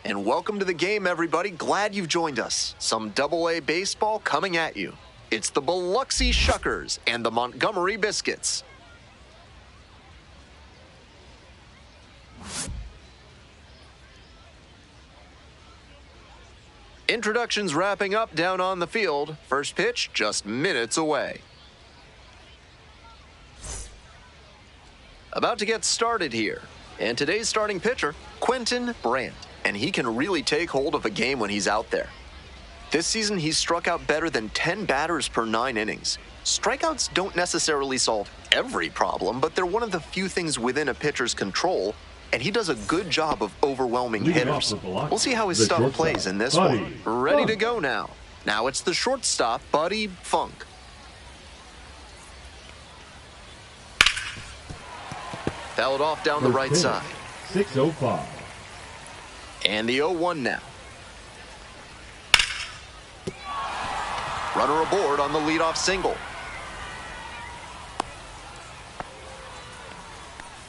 And welcome to the game, everybody. Glad you've joined us. Some Double-A baseball coming at you. It's the Biloxi Shuckers and the Montgomery Biscuits. Introductions wrapping up down on the field. First pitch just minutes away. About to get started here. And today's starting pitcher, Quentin Brandt. And he can really take hold of a game when he's out there. This season, he's struck out better than 10 batters per 9 innings. Strikeouts don't necessarily solve every problem, but they're one of the few things within a pitcher's control, and he does a good job of overwhelming hitters. We'll see how his stuff plays in this one. Ready to go now. Now it's the shortstop, Buddy Funk. Fouled off down the right side. 6:05. And the 0-1 now. Runner aboard on the leadoff single.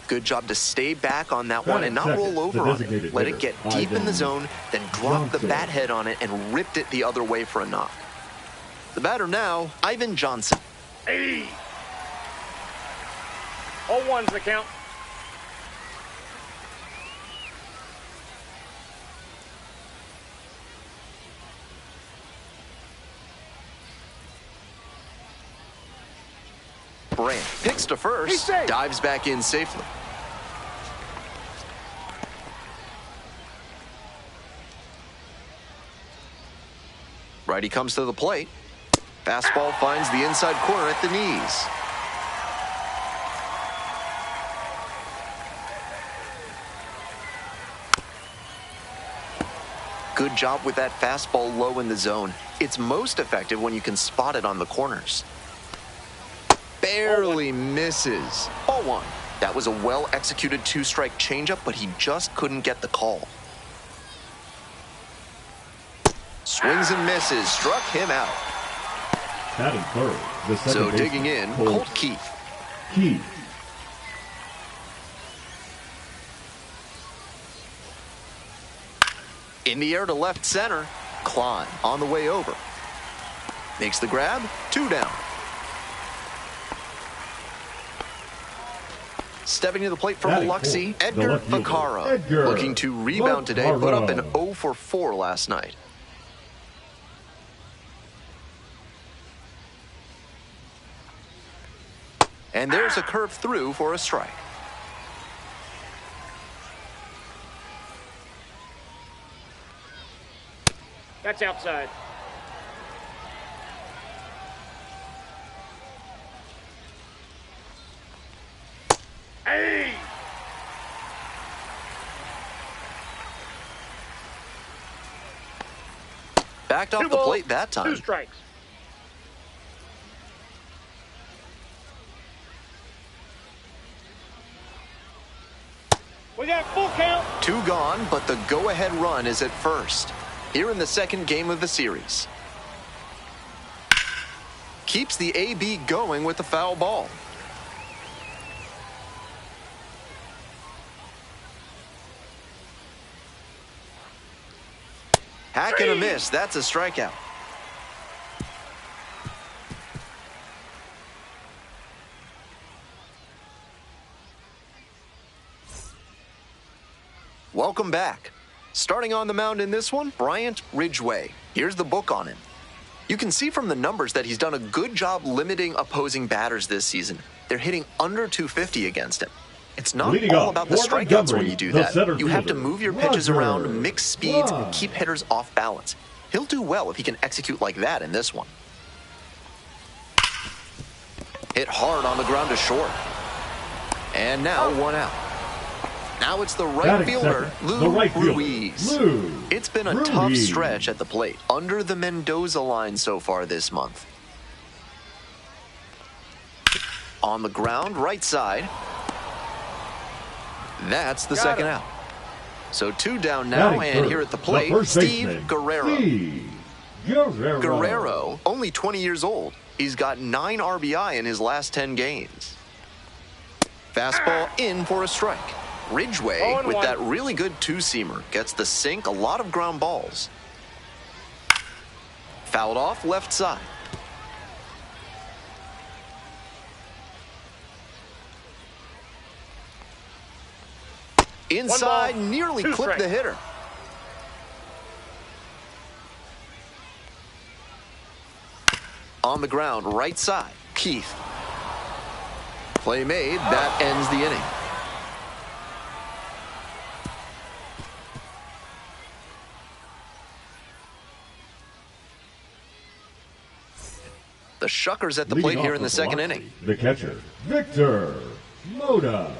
Good job to stay back on that one and not roll over on it. Let it get deep in the zone, then drop the bat head on it and ripped it the other way for a knock. The batter now, Ivan Johnson. 0-1's the count. Brandt picks to first, dives back in safely. Righty comes to the plate. Fastball finds the inside corner at the knees. Good job with that fastball low in the zone. It's most effective when you can spot it on the corners. Barely misses. Ball one. That was a well-executed two-strike changeup, but he just couldn't get the call. Swings and misses. Struck him out. Batting third, the second So baseman, digging in, Colt Keith. In the air to left center. Klein on the way over. Makes the grab. 2 down. Stepping to the plate for Biloxi, Edgar Vaccaro. Looking to rebound today, put up an 0 for 4 last night. And there's a curve through for a strike. That's outside. Backed off the plate that time. 2 strikes. We got full count. 2 gone, but the go-ahead run is at first. Here in the second game of the series. Keeps the AB going with the foul ball. Hack and a miss. That's a strikeout. Welcome back. Starting on the mound in this one, Bryant Ridgway. Here's the book on him. You can see from the numbers that he's done a good job limiting opposing batters this season. They're hitting under 250 against him. It's not all about the strikeouts when you do that. You have to move your pitches around, mix speeds, and keep hitters off balance. He'll do well if he can execute like that in this one. Hit hard on the ground to short. And now 1 out. Now it's the right fielder, Lou Ruiz. It's been a tough stretch at the plate, under the Mendoza line so far this month. On the ground, right side. That's the second out. So 2 down now, and here at the plate, Steve Guerrero. Guerrero, only 20 years old. He's got 9 RBI in his last 10 games. Fastball in for a strike. Ridgway, with 0-1. that really good two-seamer, gets the sink a lot of ground balls. Fouled off left side. Inside, nearly clipped strikes. the hitter. On the ground, right side, Keith. Play made, that ends the inning. The Shuckers at the plate here in the second inning. The catcher, Victor Moda.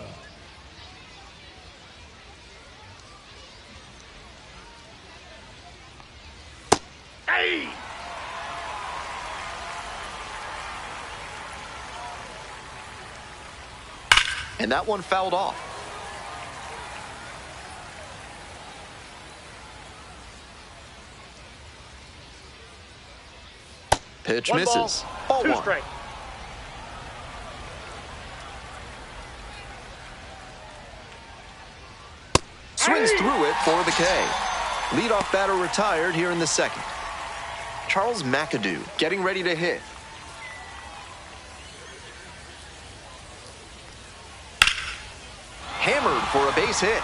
Hey! And that one fouled off. Pitch One misses. ball, Ball two one. strike. Swings through it for the K. Leadoff batter retired here in the second. Charles McAdoo getting ready to hit. Hammered for a base hit.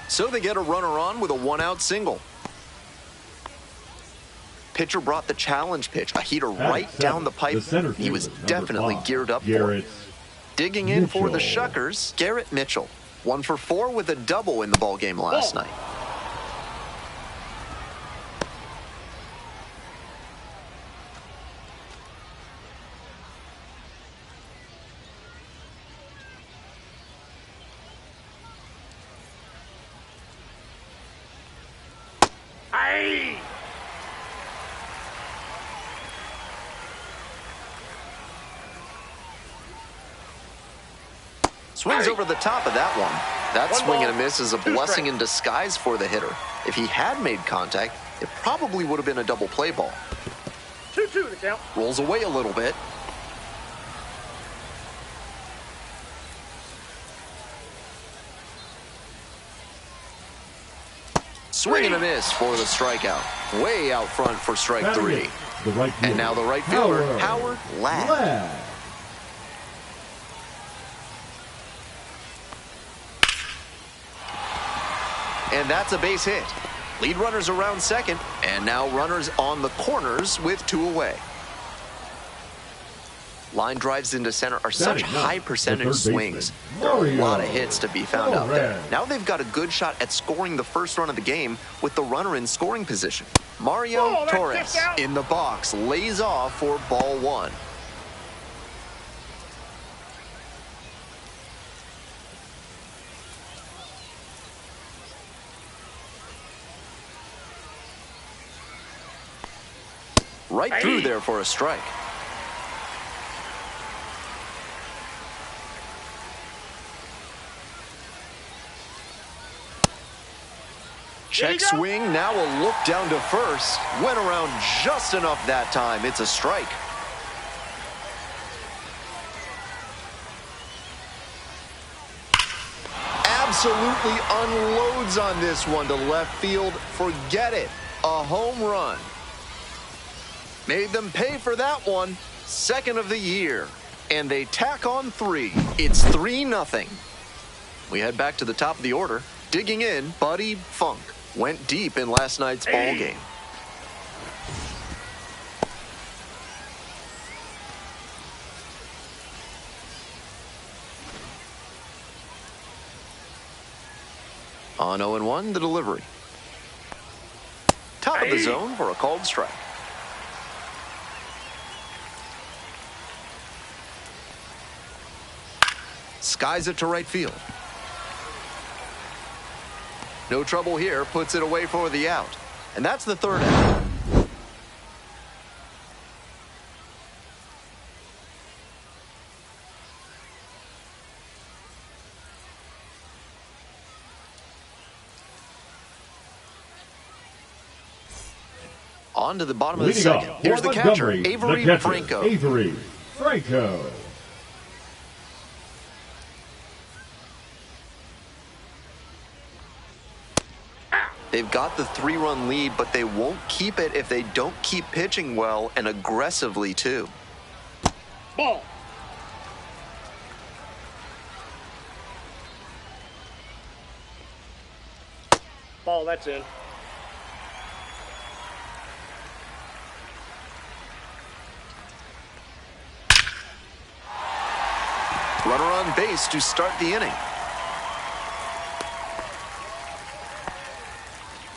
So they get a runner on with a one-out single. Pitcher brought the challenge pitch, a heater right down the pipe. He was definitely geared up for it. Digging in for the Shuckers, Garrett Mitchell. 1 for 4 with a double in the ballgame last night. Hey! Swings over the top of that one. That One swing and a ball, miss is a two blessing strikes. in disguise for the hitter. If he had made contact, it probably would have been a double play ball. 2-2 the count. Rolls away a little bit. Swing and a miss for the strikeout. Way out front for strike 3. The right And now the right fielder, Howard Ladd. And that's a base hit. Lead runners around second, and now runners on the corners with 2 away. Line drives into center are such high percentage swings. There are a lot of hits to be found out there. Now they've got a good shot at scoring the first run of the game with the runner in scoring position. Mario Torres in the box lays off for ball 1. Right through there for a strike. Check swing, now a look down to first. Went around just enough that time. It's a strike. Absolutely unloads on this one to left field. Forget it. A home run. Made them pay for that one. Second of the year. And they tack on 3. It's 3-0. We head back to the top of the order. Digging in, Buddy Funk. Went deep in last night's ball game. On 0-1, the delivery. Top of the zone for a called strike. Skies it to right field. No trouble here, puts it away for the out. And that's the third out. On to the bottom of the second. Here's the catcher, Avery Franco. Avery Franco. They've got the 3-run lead, but they won't keep it if they don't keep pitching well and aggressively, too. Ball. Ball, that's in. Runner on base to start the inning.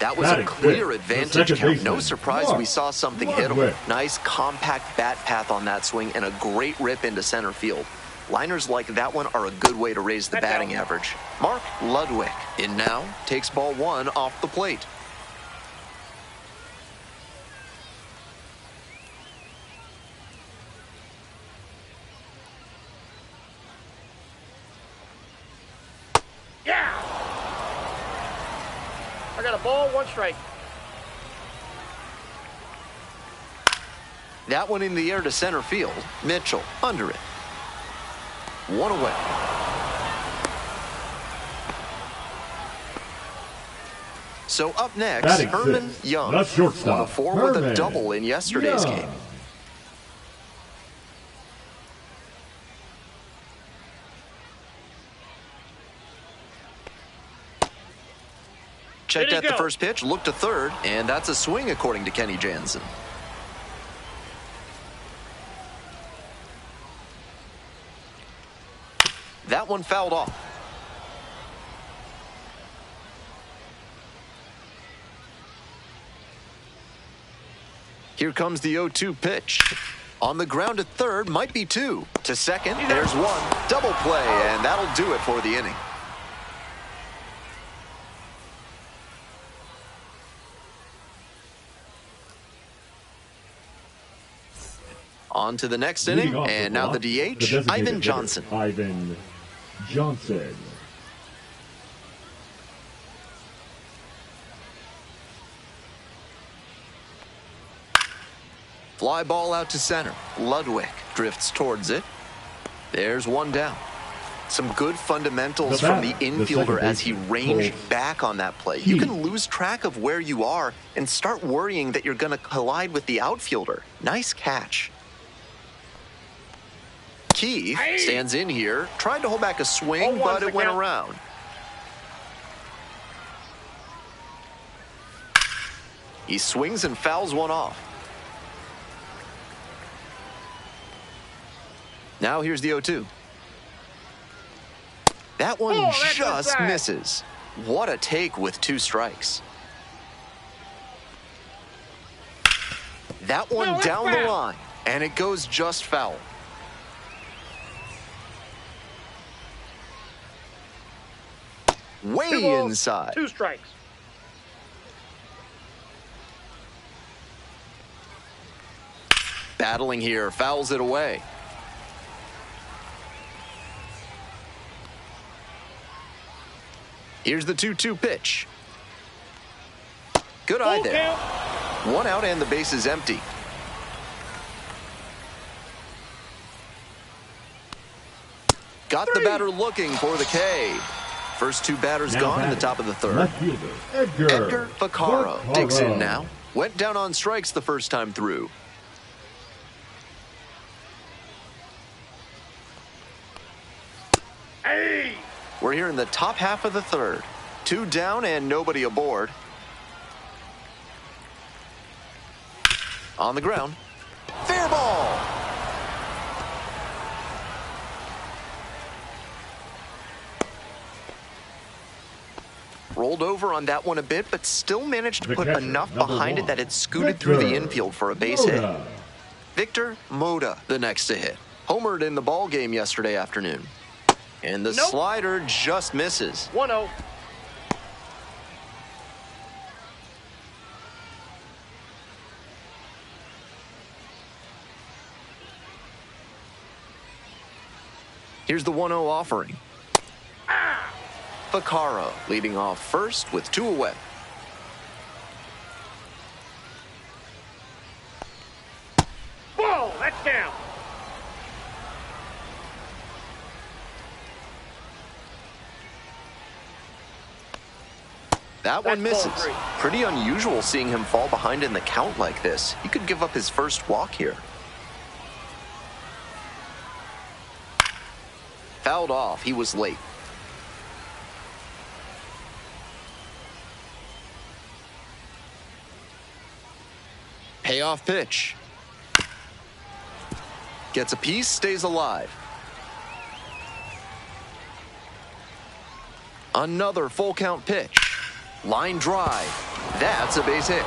That was a clear advantage count. No surprise we saw something hittable. Nice compact bat path on that swing and a great rip into center field. Liners like that one are a good way to raise the batting average. Mark Ludwig in now, takes ball 1 off the plate. Yeah! I got a ball, 1 strike. That one in the air to center field. Mitchell under it. 1 away. So up next, Herman Young. 1 of 4 with a double in yesterday's game. Checked at the first pitch, looked to third, and that's a swing according to Kenny Jansen. That one fouled off. Here comes the 0-2 pitch. On the ground at third, might be 2. To second, there's 1. Double play, and that'll do it for the inning. On to the next inning, and now the DH, Ivan Johnson. Ivan Johnson. Fly ball out to center. Ludwig drifts towards it. There's 1 down. Some good fundamentals from the infielder as he ranged back on that play. You can lose track of where you are and start worrying that you're going to collide with the outfielder. Nice catch. Keith stands in here, tried to hold back a swing, but it went around. He swings and fouls 1 off. Now here's the 0-2. That one just misses. What a take with 2 strikes. That one down the line, and it goes just foul. Way inside. 2 strikes. Battling here, fouls it away. Here's the 2-2 pitch. Good eye there. 1 out and the base is empty. Got the batter looking for the K. First 2 batters gone in the top of the 3rd. Edgar Vaccaro digs in now. Went down on strikes the first time through. We're here in the top half of the 3rd. 2 down and nobody aboard. On the ground. Fair ball. Rolled over on that one a bit, but still managed to put enough behind it that it scooted through the infield for a base hit. Victor Moda, the next to hit. Homered in the ball game yesterday afternoon. And the slider just misses. 1-0. Here's the 1-0 offering. Vaccaro leading off first with 2 away. Ball, that's down. That one That's ball misses. 3. Pretty unusual seeing him fall behind in the count like this. He could give up his first walk here. Fouled off. He was late. Payoff pitch. Gets a piece, stays alive. Another full count pitch. Line drive. That's a base hit.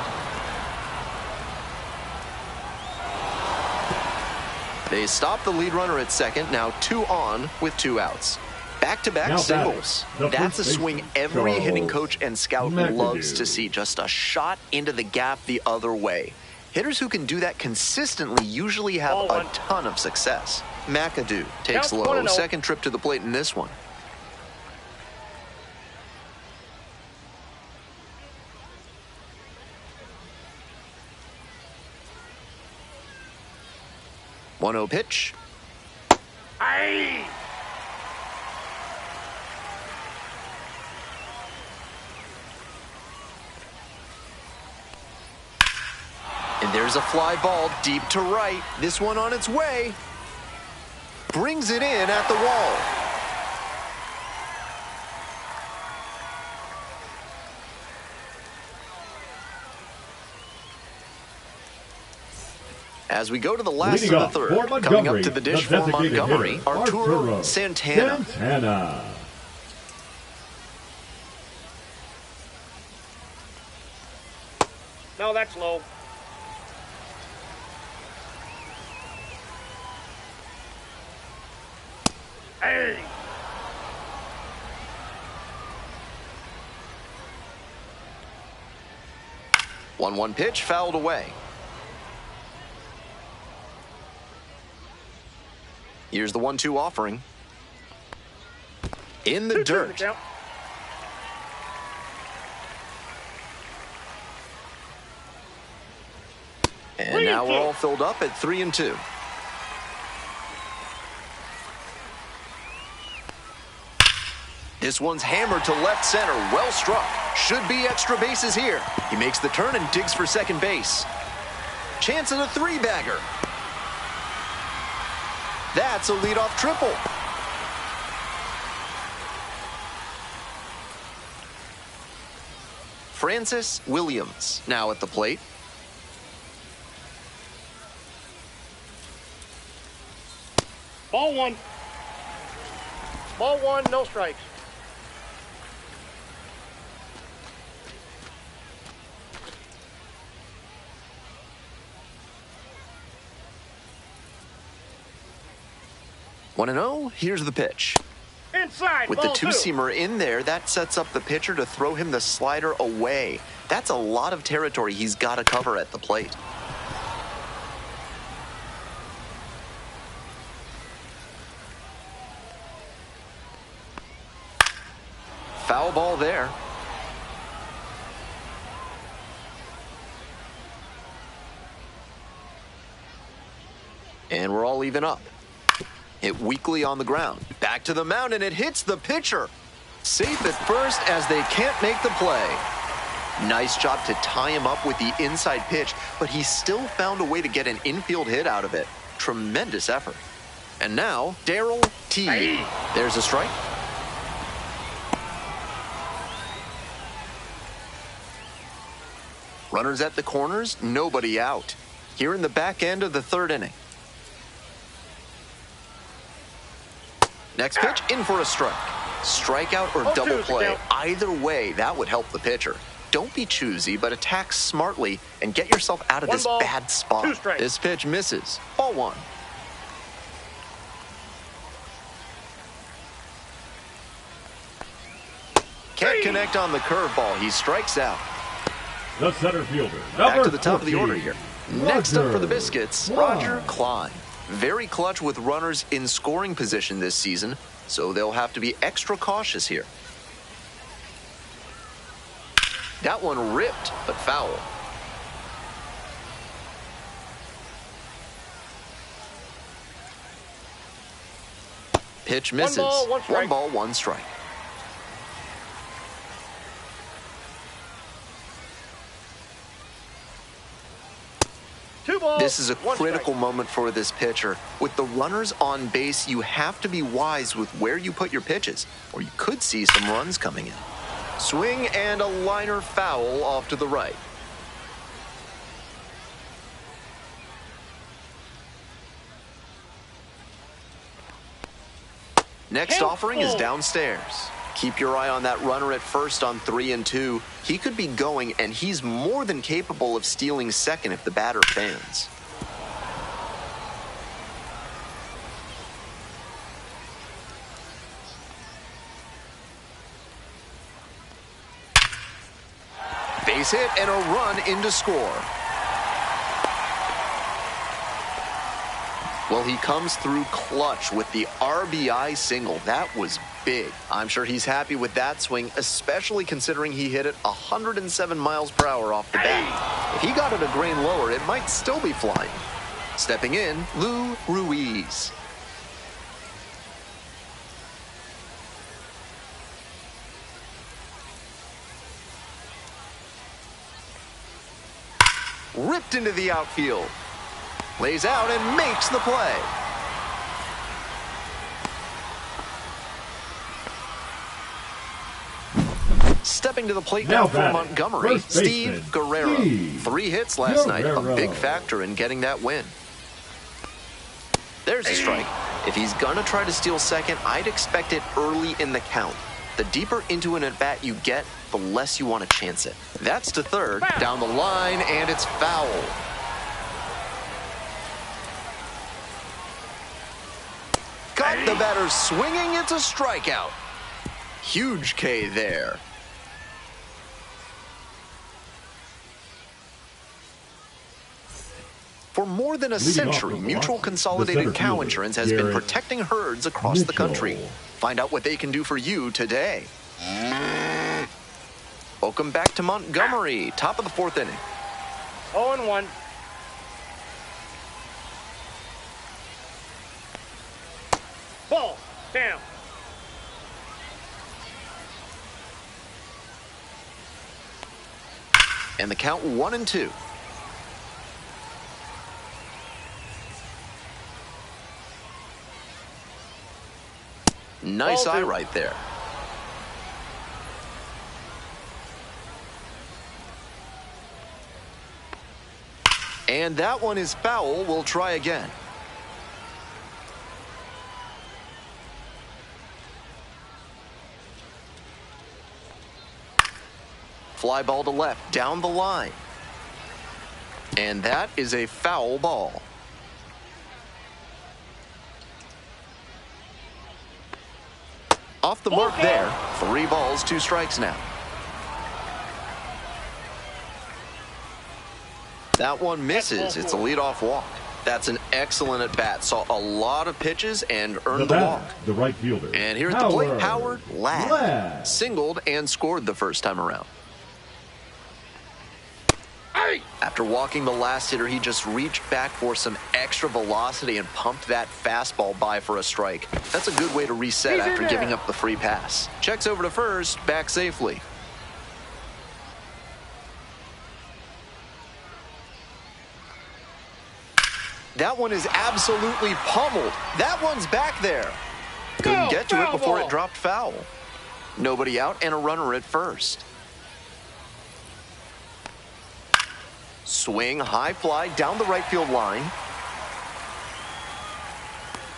They stop the lead runner at second, now 2 on with 2 outs. Back-to-back Now singles. batting, the That's a first swing baseman, every Charles hitting coach and scout McAdoo. loves to see. Just a shot into the gap the other way. Hitters who can do that consistently usually have Ball a 1. ton of success. McAdoo takes Count low. 1-0. Second trip to the plate in this one. One-zero pitch. Aye. And there's a fly ball deep to right. This one on its way. Brings it in at the wall. As we go to the last Leading of the up third, for coming up Montgomery, to the dish the for designated Montgomery, hitter, Arturo Santana. Santana. No, that's low. Hey. One pitch, fouled away. Here's the 1-2 offering. In the 2-2 dirt. count. And now we're all filled up at 3-2. This one's hammered to left center. Well struck. Should be extra bases here. He makes the turn and digs for second base. Chance at a 3-bagger. That's a leadoff triple. Francis Williams now at the plate. Ball 1. Ball 1, no strikes. One and 0. Here's the pitch. Inside, With the ball 2. two-seamer in there, that sets up the pitcher to throw him the slider away. That's a lot of territory he's got to cover at the plate. Foul ball there. And we're all even up. Hit weakly on the ground. Back to the mound, and it hits the pitcher. Safe at first as they can't make the play. Nice job to tie him up with the inside pitch, but he still found a way to get an infield hit out of it. Tremendous effort. And now, Darryl T. Aye. There's a strike. Runners at the corners, nobody out. Here in the back end of the third inning. Next pitch, in for a strike. Strikeout or 0-2 double is the play. count. Either way, that would help the pitcher. Don't be choosy, but attack smartly and get yourself out of 1 this ball, bad 2 spot. strikes. This pitch misses. Ball 1. Can't connect on the curveball. He strikes out. The center fielder, Back number to the top of the 14, order here. Next up for the Roger Biscuits, Klein. Roger Klein. Very clutch with runners in scoring position this season, so they'll have to be extra cautious here. That one ripped, but foul. Pitch misses. 1 ball, 1 strike. 1 ball, 1 strike. 2 balls. This is a 1 critical strike. moment for this pitcher. With the runners on base, you have to be wise with where you put your pitches, or you could see some runs coming in. Swing and a liner foul off to the right. Next offering is downstairs. Keep your eye on that runner at first on 3 and 2. He could be going, and he's more than capable of stealing second if the batter fans. Base hit and a run in to score. Well, he comes through clutch with the RBI single. That was big. I'm sure he's happy with that swing, especially considering he hit it 107 miles per hour off the bat. If he got it a grain lower, it might still be flying. Stepping in, Lou Ruiz. Ripped into the outfield. Lays out and makes the play. Stepping to the plate now for Montgomery, Steve Guerrero. 3 hits last night, a big factor in getting that win. There's a strike. If he's gonna try to steal second, I'd expect it early in the count. The deeper into an at-bat you get, the less you want to chance it. That's to third, down the line, and it's foul. Got the batter swinging, it's a strikeout. Huge K there. For more than a century, Mutual Consolidated Cow Insurance has been protecting herds across the country. Find out what they can do for you today. Welcome back to Montgomery, top of the 4th inning. 0-1. Ball. Down. And the count 1-2. Nice eye right there. And that one is foul. We'll try again. Fly ball to left, down the line. And that is a foul ball. Off the mark there. 3 balls, 2 strikes now. That one misses. It's a leadoff walk. That's an excellent at-bat. Saw a lot of pitches and earned the walk. The right fielder. And here at the plate, Howard Ladd singled and scored the first time around. After walking the last hitter, he just reached back for some extra velocity and pumped that fastball by for a strike. That's a good way to reset after giving up the free pass. Checks over to first, back safely. That one is absolutely pummeled. That one's back there. Couldn't get to it before it dropped foul. Nobody out and a runner at first. Swing, high fly down the right field line.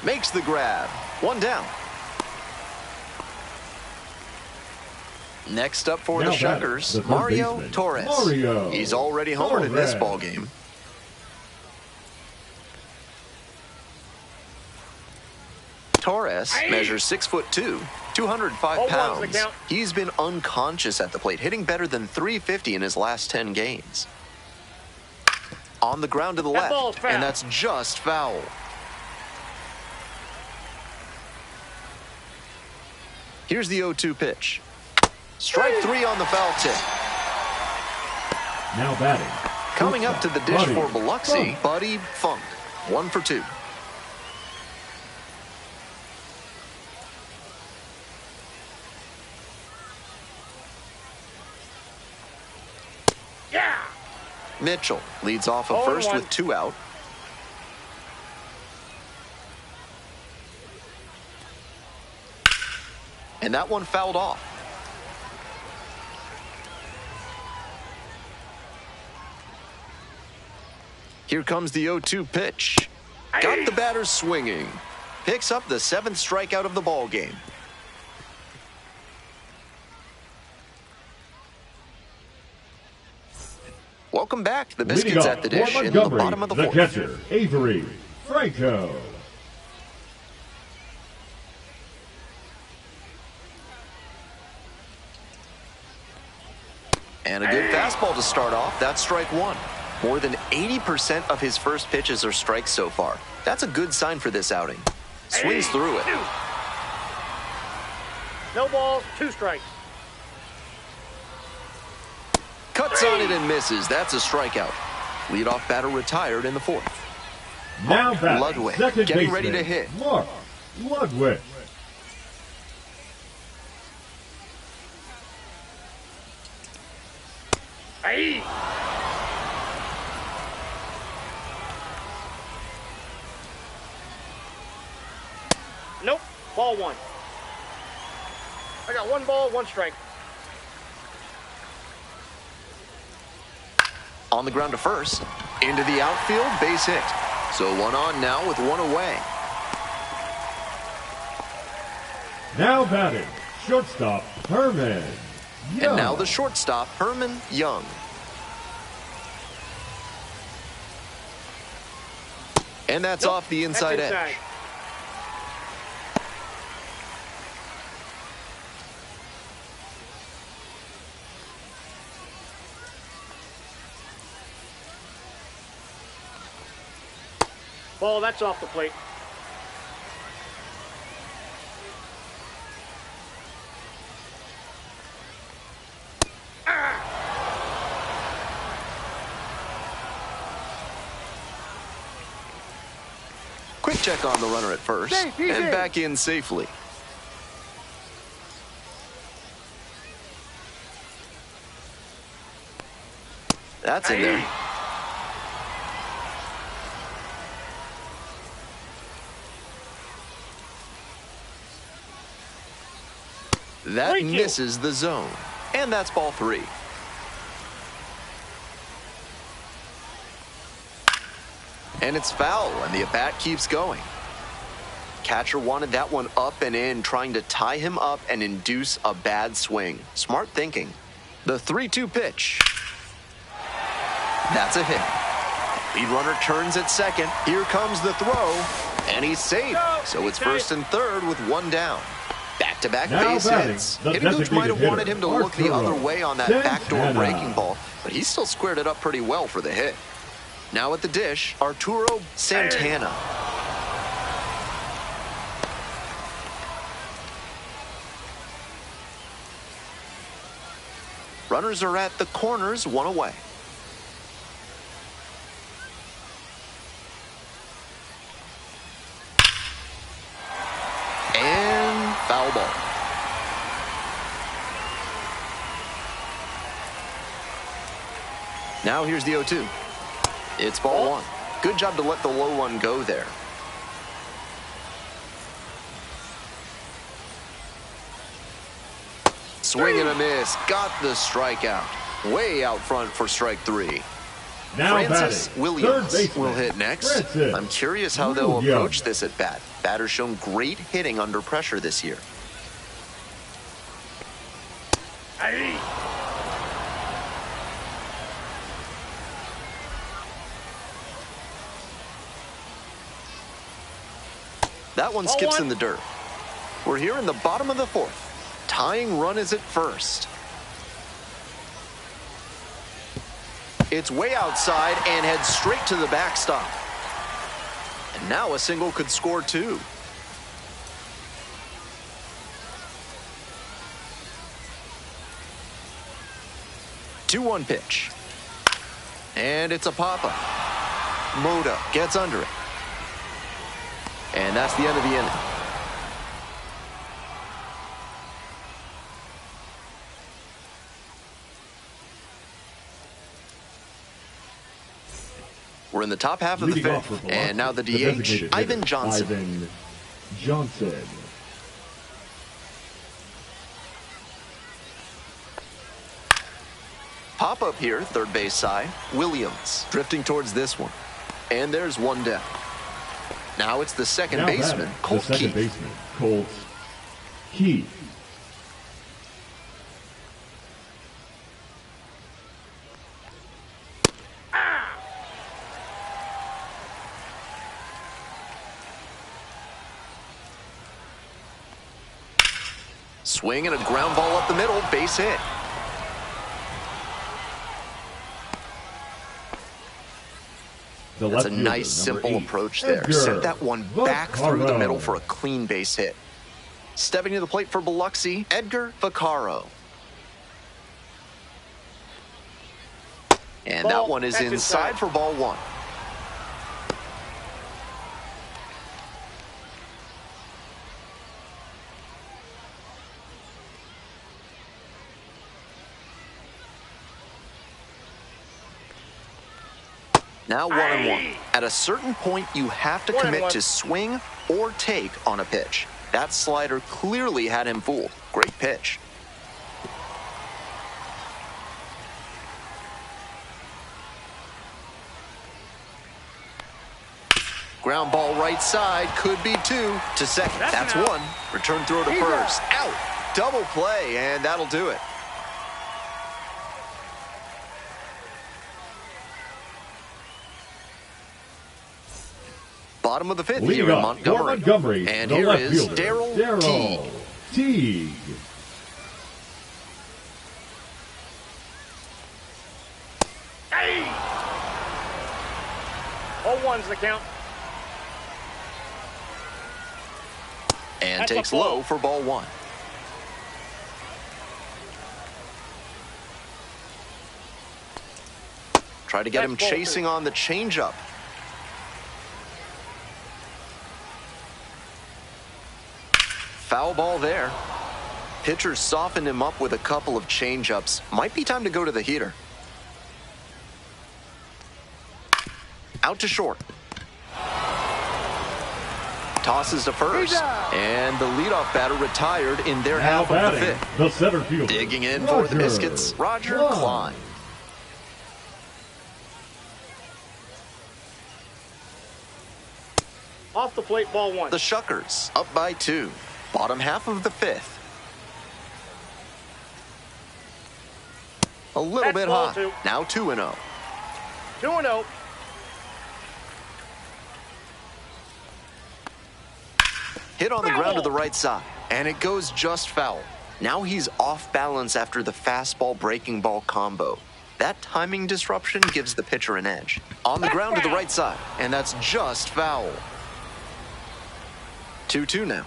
Makes the grab. 1 down. Next up for the Shuckers, Mario Torres. He's already homered in this ballgame. Torres measures 6'2", 205 pounds. He's been unconscious at the plate, hitting better than .350 in his last 10 games. On the ground to the left, and that's just foul. Here's the 0-2 pitch. Strike 3 on the foul tip. Now batting. Coming up to the dish for Biloxi, Buddy Funk. 1 for 2. Mitchell leads off a 0-1. first with 2 out. And that one fouled off. Here comes the 0-2 pitch. Got the batter swinging. Picks up the 7th strikeout of the ball game. Welcome back. The Biscuits at the dish in the bottom of the 4th. The catcher, Avery Franco. And a good fastball to start off. That's strike 1. More than 80% of his first pitches are strikes so far. That's a good sign for this outing. Swings through it. No balls, 2 strikes. Cuts on it and misses. That's a strikeout. Leadoff batter retired in the 4th. Now batting, Ludwig second getting baseman, ready to hit. Mark Ludwig. Aye. Nope, ball 1. I got 1 ball, 1 strike. On the ground to first. Into the outfield, base hit. So 1 on now with 1 away. Now batting, shortstop Herman Young. And now the shortstop, Herman Young. And that's off the inside That's edge. Ball, that's off the plate. Quick check on the runner at first. Safe, he's and in. back in safely. That's in there. That 3-2. misses the zone. And that's ball 3. And it's foul, and the at-bat keeps going. Catcher wanted that one up and in, trying to tie him up and induce a bad swing. Smart thinking. The 3-2 pitch. That's a hit. Lead runner turns at second. Here comes the throw, and he's safe. So it's first and third with 1 down. Back-to-back Now base batting, hits. the Hitting coach might have designated wanted him to hitter, look the other Arturo way on that backdoor Santana. breaking ball, but he still squared it up pretty well for the hit. Now at the dish, Arturo Santana. Runners are at the corners, 1 away. And foul ball. Now here's the 0-2. It's ball 1. Good job to let the low one go there. Swing and a miss. Got the strikeout. Way out front for strike 3. Now Francis batting, Williams third baseman, will hit next. Francis I'm curious how they'll Williams. approach this at bat. Batter's shown great hitting under pressure this year. Aye. That one Ball skips 1. in the dirt. We're here in the bottom of the 4th. Tying run is at first. It's way outside and heads straight to the backstop. And now a single could score 2. Two-one pitch. And it's a pop-up. Moda gets under it. And that's the end of the inning. We're in the top half of the Leading off fifth. for Biloxi, And now the DH, designated hitter, Ivan Johnson. Ivan Johnson. Pop up here, third base side, Williams. Drifting towards this one. And there's one down. Now it's the second Now baseman, batting, Colt the second Keith. baseman, Colt Keith. Swing and a ground ball up the middle, base hit. That's a nice, simple approach there. Sent that one back through the middle for a clean base hit. Stepping to the plate for Biloxi, Edgar Vaccaro. And that one is inside for ball one. Now 1-1. At a certain point, you have to commit to swing or take on a pitch. That slider clearly had him fooled. Great pitch. Ground ball right side, could be two. To second, that's one. Return throw to first. Out. Double play, and that'll do it. Bottom of the fifth here in Montgomery. And here is Darryl Teague. Hey! 0-1's the count. And takes low for ball one. Try to get him chasing on the changeup. Foul ball there. Pitcher softened him up with a couple of changeups. Might be time to go to the heater. Out to short. Tosses to first. And the leadoff batter retired in their Now half of the fifth. The center fielder, Digging in for the Biscuits, Roger Klein. Off the plate, ball one. The Shuckers up by 2. Bottom half of the fifth. A little bit hot. Now 2-0. 2-0. Hit on the ground to the right side, and it goes just foul. Now he's off balance after the fastball breaking ball combo. That timing disruption gives the pitcher an edge. On the ground to the right side, and that's just foul. 2-2 now.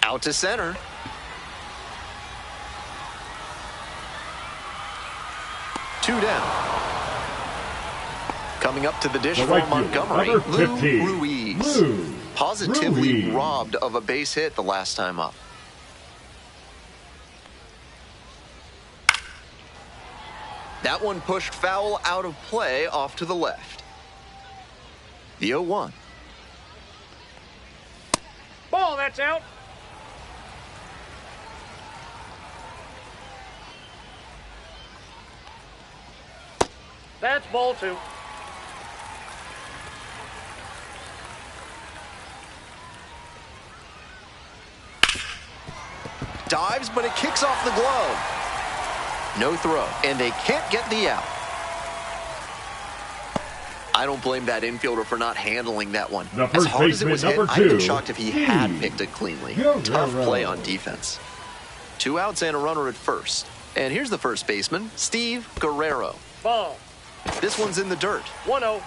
Out to center. Two down. Coming up to the dish for Montgomery, Lou Ruiz. Positively robbed of a base hit the last time up. That one pushed foul out of play off to the left. The 0-1. Ball, that's out. That's ball two. Dives, but it kicks off the glove. No throw, and they can't get the out. I don't blame that infielder for not handling that one. As hard as it was hit, I'd been shocked if he had picked it cleanly. Tough play on defense. 2 outs and a runner at first. And here's the first baseman, Steve Guerrero. Ball. This one's in the dirt. 1-0.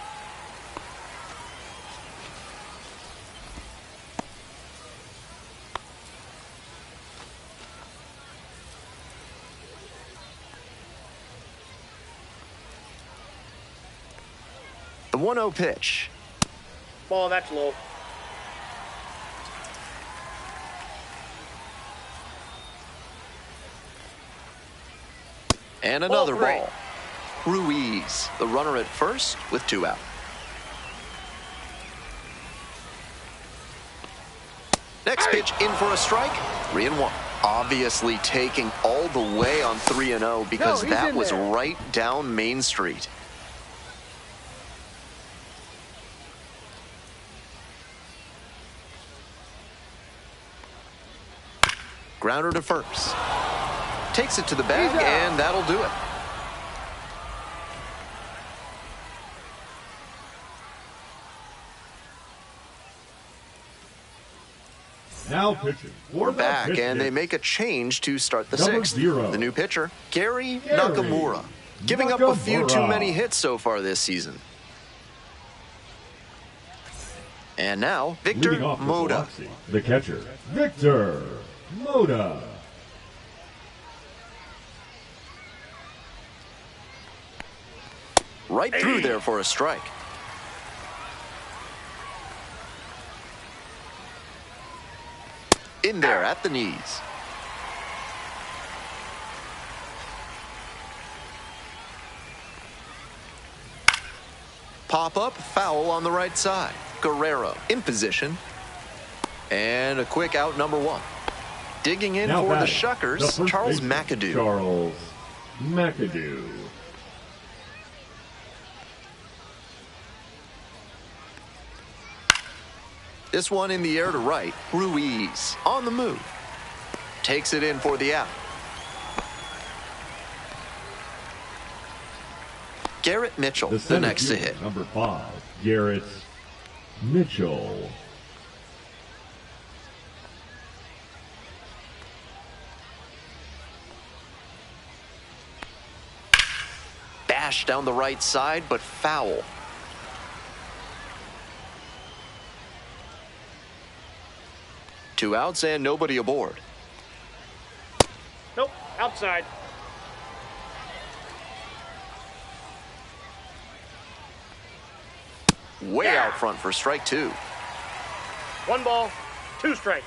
The 1-0 pitch. Ball, that's low. And another ball. Ruiz, the runner at first with 2 out. Next pitch in for a strike, 3-1. Obviously taking all the way on 3-0 because that was right down Main Street. Grounder to first. Takes it to the bag, and that'll do it. Now pitching. We're back, and they make a change to start the sixth. The new pitcher, Gary Nakamura, giving up a few too many hits so far this season. And now, Victor Moda. The catcher, Victor Moda. Right through there for a strike. In there at the knees. Pop up, foul on the right side. Guerrero in position. And a quick out, number 1. Digging in now for the batting, Shuckers, the Charles baseman, McAdoo. Charles McAdoo. This one in the air to right. Ruiz on the move. Takes it in for the out. Garrett Mitchell, the next to hit. Number 5, Garrett Mitchell. Bash down the right side, but foul. Two outs and nobody aboard. Nope, outside. Way out front for strike 2. 1 ball, 2 strikes.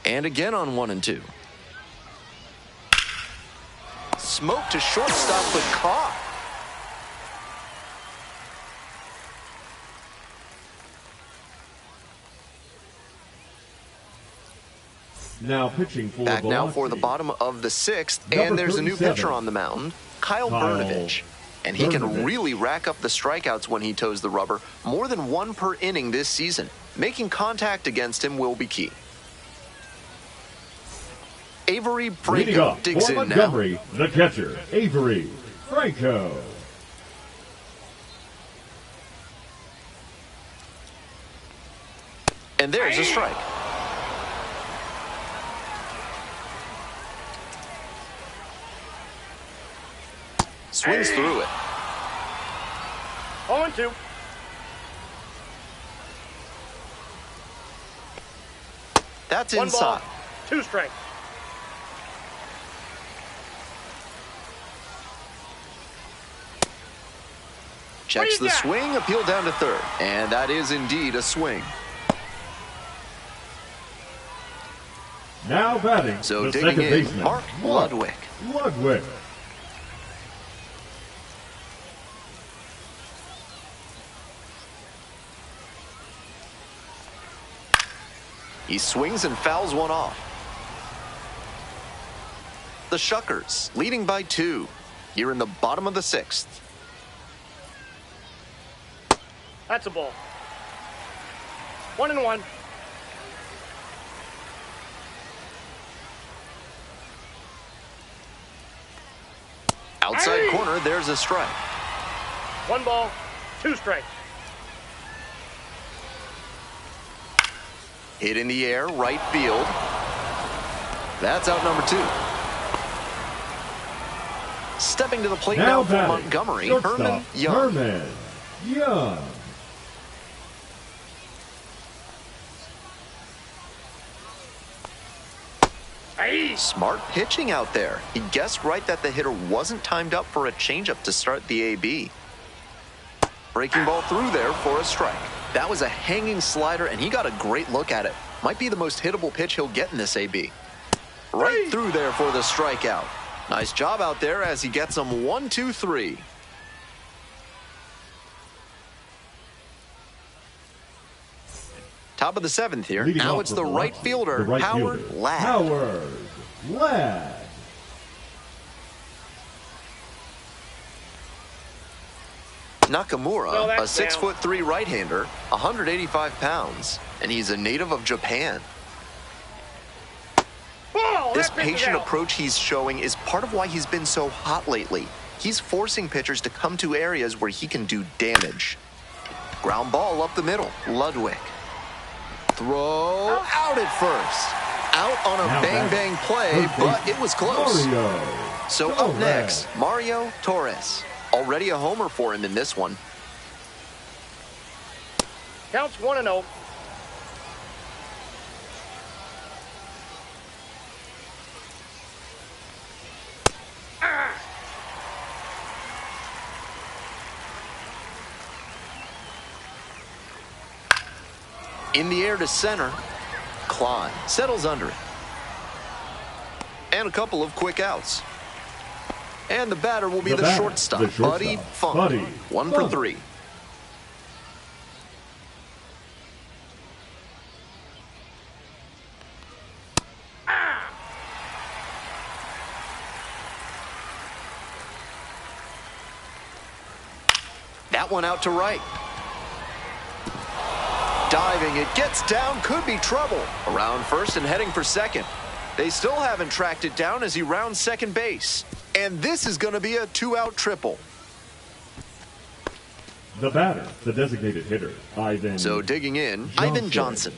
And again on 1 and 2. Smoke to shortstop, but caught. Now pitching for Back Velocity. now for the bottom of the 6th, Number and there's a new 37. pitcher on the mound, Kyle Brnovich. And he can really rack up the strikeouts when he toes the rubber, more than 1 per inning this season. Making contact against him will be key. Avery Leading Franco up digs for in now. Montgomery, the catcher, Avery Franco. And there's a strike. Swings through it. 0-2. That's 1 inside. ball, 2 strikes. Checks the swing, appeal down to third. And that is indeed a swing. Now batting, So the digging second in, baseman, Mark Ludwig. Ludwig. He swings and fouls one off. The Shuckers leading by 2 here in the bottom of the 6th. That's a ball. 1-1. Outside corner, there's a strike. 1 ball, 2 strikes. Hit in the air, right field. That's out number 2. Stepping to the plate now for batting, Montgomery, shortstop, Herman Young. Herman Young. Smart pitching out there. He guessed right that the hitter wasn't timed up for a changeup to start the AB. Breaking ball through there for a strike. That was a hanging slider, and he got a great look at it. Might be the most hittable pitch he'll get in this AB. Right through there for the strikeout. Nice job out there as he gets him 1-2-3. Top of the 7th here. Leading now off it's with the right fielder, Howard Ladd. Howard Ladd. Nakamura, a 6'3" right-hander, 185 pounds, and he's a native of Japan. This patient approach he's showing is part of why he's been so hot lately. He's forcing pitchers to come to areas where he can do damage. Ground ball up the middle, Ludwig. Throw out at first. Out on a bang-bang play, but it was close. So up next, Mario Torres. Already a homer for him in this one. Counts 1-0. In the air to center. Klein settles under it. And a couple of quick outs. And the batter will be the shortstop, Buddy Funk. 1 for 3. That one out to right. Diving, it gets down, could be trouble. Around first and heading for second. They still haven't tracked it down as he rounds second base. And this is going to be a 2-out triple. The batter, the designated hitter, Ivan. So digging in, Ivan Johnson.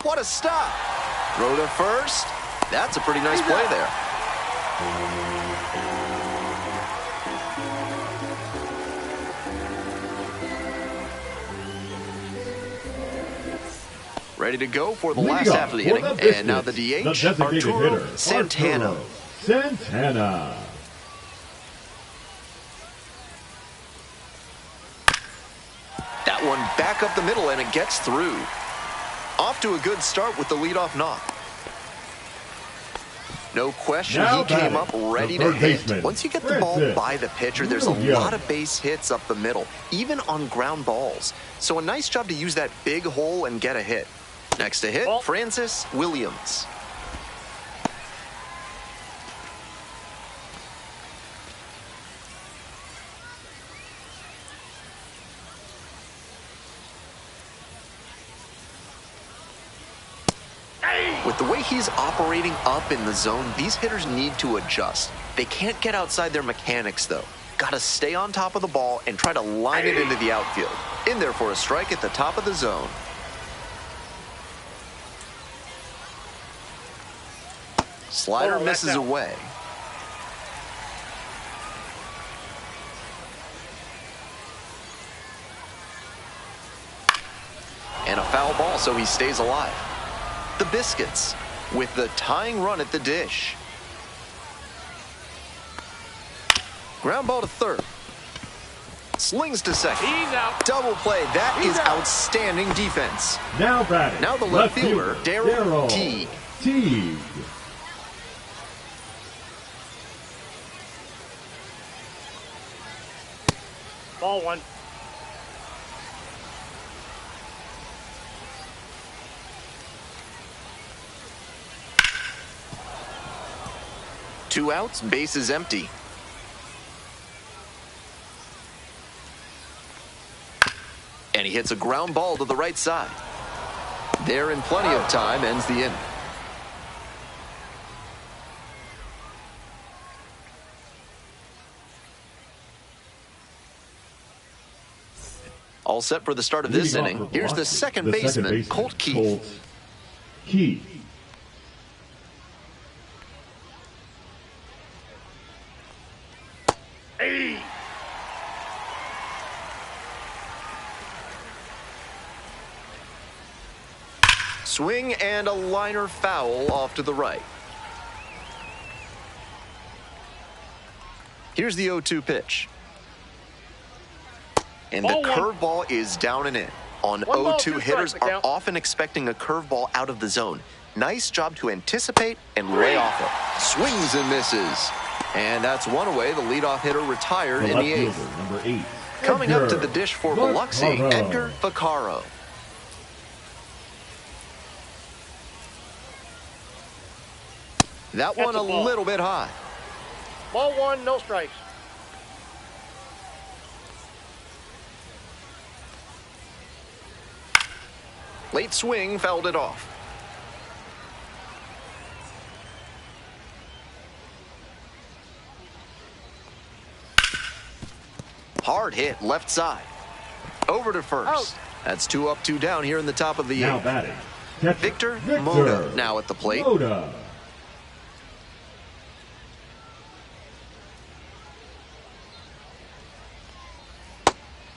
What a stop. Throw to first. That's a pretty nice play there. Ready to go for the last half of the inning. And now the DH, Arturo Santana. Santana. That one back up the middle, and it gets through. Off to a good start with the leadoff knock. No question, he came up ready to hit. Once you get the ball by the pitcher, there's a lot of base hits up the middle, even on ground balls. So a nice job to use that big hole and get a hit. Next to hit, Francis Williams. With the way he's operating up in the zone, these hitters need to adjust. They can't get outside their mechanics, though. Got to stay on top of the ball and try to line it into the outfield. In there for a strike at the top of the zone. Slider misses away. And a foul ball, so he stays alive. The Biscuits with the tying run at the dish. Ground ball to third. Slings to second. He's out. Double play. That is outstanding defense. Now batting. Now the left fielder, Darryl Teague. Ball 1. Two outs, base is empty. And he hits a ground ball to the right side. There in plenty of time, ends the inning. All set for the start of this inning. Here's the second baseman, Colt Keith. Swing and a liner foul off to the right. Here's the 0-2 pitch. And Ball the one. curveball is down and in. On One ball, 0-2, two hitters strikes, are count. often expecting a curveball out of the zone. Nice job to anticipate and lay off it. Swings and misses. And that's one away. The leadoff hitter retired in the 8th. fielder, number 8. Coming up to the Edgar dish for Biloxi, Vaccaro. Edgar Vaccaro. That Catch one the a ball. little bit high. Ball one, no strikes. Late swing fouled it off. Hard hit left side. Over to first. Out. That's 2 up, 2 down here in the top of the Now 8th. batting. Catcher, Victor Moda now at the plate. Moda.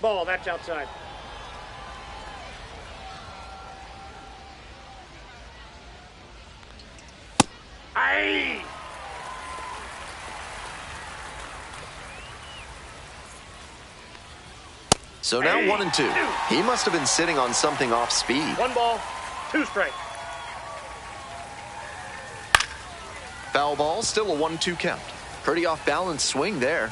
Ball, that's outside. Aye! So now 1 and 2. He must have been sitting on something off speed. One ball, two strikes. Foul ball, still a 1-2 count. Pretty off balance swing there.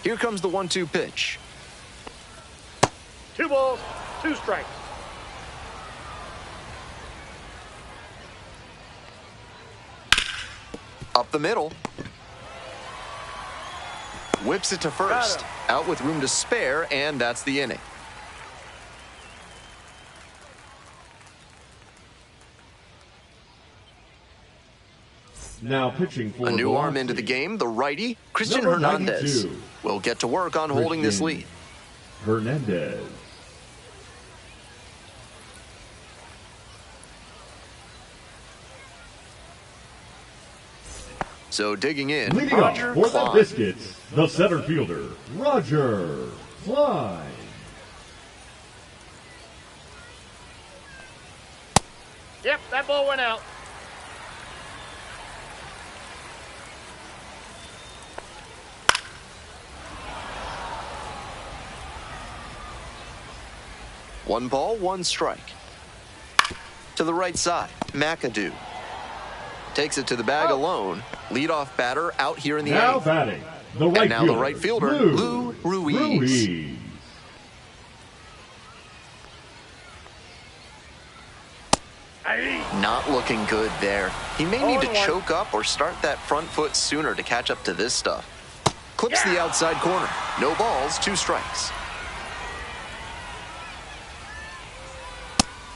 Here comes the 1-2 pitch. Two balls, two strikes. Up the middle. Whips it to first. Got him. Out with room to spare, and that's the inning. Now pitching for A new Biloxi. arm into the game, the righty, Christian Number Hernandez. 92. Will get to work on holding this Christian lead. Hernandez. So digging in, Leading off Roger for the Klein. Biscuits, the center fielder, Roger Klein. Yep, that ball went out. One ball, one strike. To the right side, McAdoo. Takes it to the bag alone. Leadoff batter out here in the Now 8th. batting, the right And now fielder, the right fielder, Lou Ruiz. Aye! Not looking good there. He may need to 0-1. choke up or start that front foot sooner to catch up to this stuff. Clips the outside corner. No balls, 2 strikes.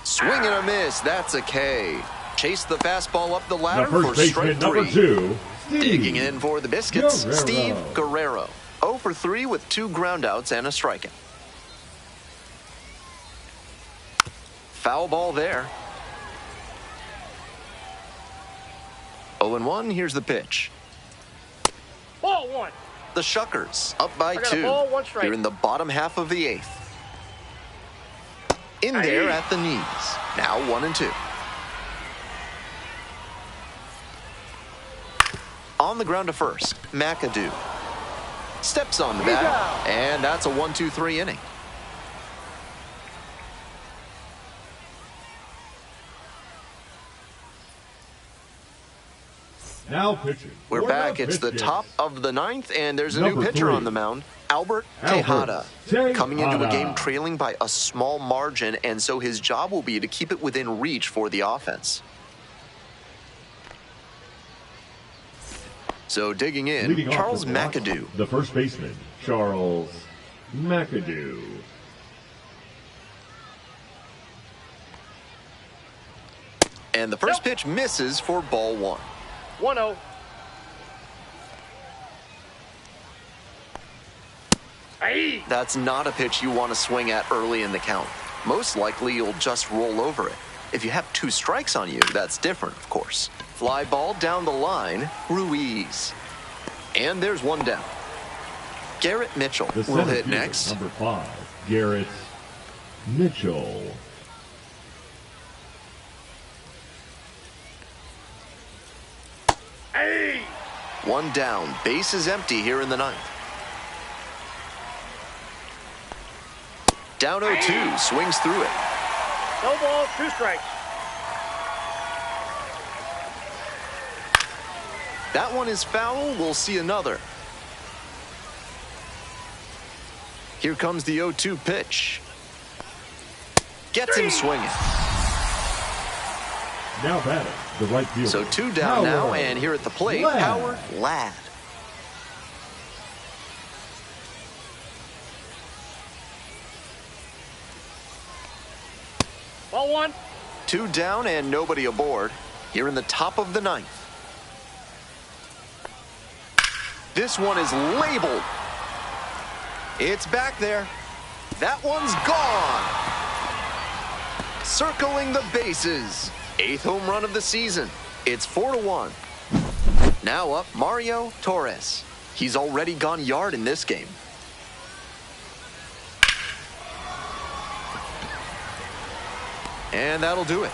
Swing and a miss. That's a K. Chase the fastball up the The ladder for first strike baseman, number 3. 2, Steve Digging in for the Biscuits, Guerrero. Steve Guerrero. 0 for 3 with 2 groundouts and a strikeout. Foul ball there. 0-1, here's the pitch. Ball one. The Shuckers up by I got a 2. ball, 1 strike. Here in the bottom half of the 8th. In there Aye. at the knees. Now 1 and 2. On the ground to first, McAdoo. Steps on the He's bat, out. and that's a 1-2-3 inning. Now pitching. We're for back. It's the Biscuits. top of the 9th, and there's a Number new pitcher 3. on the mound, Albert Albert Tejada. Coming into a Tejada. game trailing by a small margin, and so his job will be to keep it within reach for the offense. So digging in, Leading off Charles for Biloxi, McAdoo. the first baseman, Charles McAdoo. And the first pitch misses for ball 1. 1-0. Aye! That's not a pitch you want to swing at early in the count. Most likely you'll just roll over it. If you have 2 strikes on you, that's different, of course. Fly ball down the line, Ruiz. And there's 1 down. Garrett Mitchell The will center hit fielder, next. number 5, Garrett Mitchell. Hey! One down. Base is empty here in the ninth. Down 0-2. Swings through it. No balls, 2 strikes. That one is foul. We'll see another. Here comes the 0-2 pitch. Gets him swinging. Now batting, the right fielder. So 2 down now, Howard and here at the plate, Ladd. Howard Ladd. Ball 1. 2 down and nobody aboard. Here in the top of the ninth. This one is labeled. It's back there. That one's gone. Circling the bases. 8th home run of the season. It's 4-1. Now up, Mario Torres. He's already gone yard in this game. And that'll do it.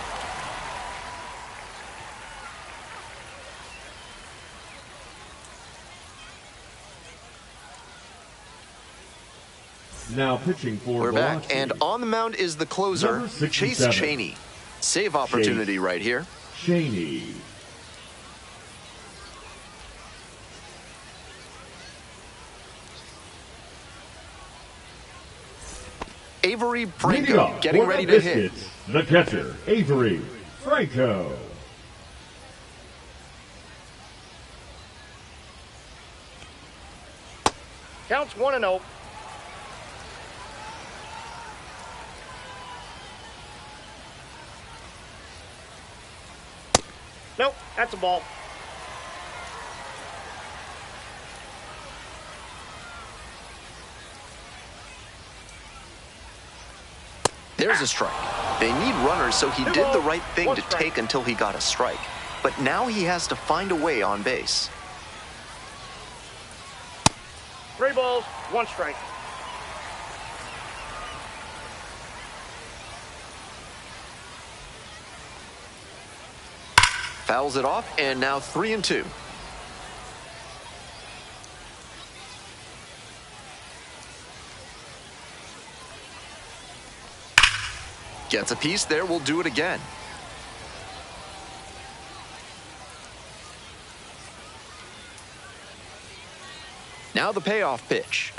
Now pitching for We're back, Velocity. and on the mound is the closer, Number 67. Chase Cheney. Save opportunity right here. Cheney. Avery Leading Franco off getting for ready the to hit. Biscuits, the catcher, Avery Franco. Counts 1-0. Nope, that's a ball. There's a strike. They need runners, so he Two did the balls, right thing one to strike. take until he got a strike. But now he has to find a way on base. 3 balls, 1 strike. Fouls it off, and now 3-2. Gets a piece there. We'll do it again. Now the payoff pitch.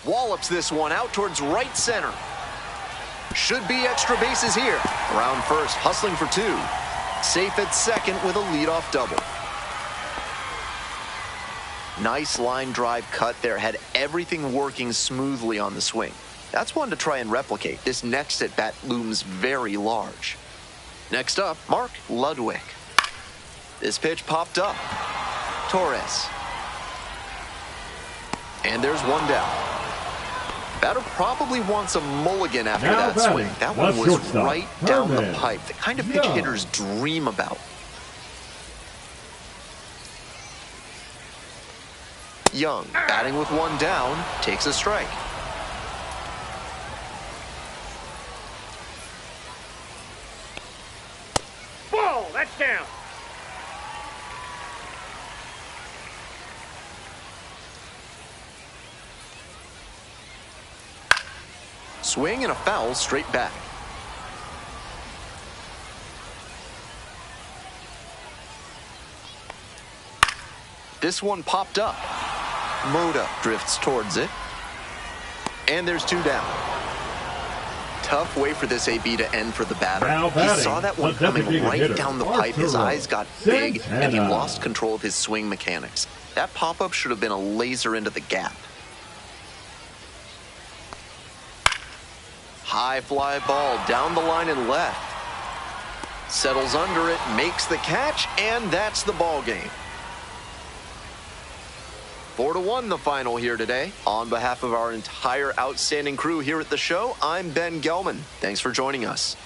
Wallops this one out towards right center. Should be extra bases here. Around first, hustling for 2. Safe at second with a leadoff double. Nice line drive cut there. Had everything working smoothly on the swing. That's one to try and replicate. This next at-bat looms very large. Next up, Mark Ludwig. This pitch popped up. Torres. And there's one down. Batter probably wants a mulligan after Now that batting, swing. That the one was shortstop, right down the Herman pipe. The kind of pitch Young. hitters dream about. Young, batting with one down, takes a strike. Ball, that's down. Swing and a foul straight back. This one popped up. Moda drifts towards it. And there's 2 down. Tough way for this AB to end for the batter. Now He batting, saw that one the coming designated right hitter, down the pipe. His Arturo eyes got big, and he Santana. lost control of his swing mechanics. That pop-up should have been a laser into the gap. High fly ball down the line and left. Settles under it, makes the catch, and that's the ball game. 4-1 the final here today. On behalf of our entire outstanding crew here at the show, I'm Ben Gelman. Thanks for joining us.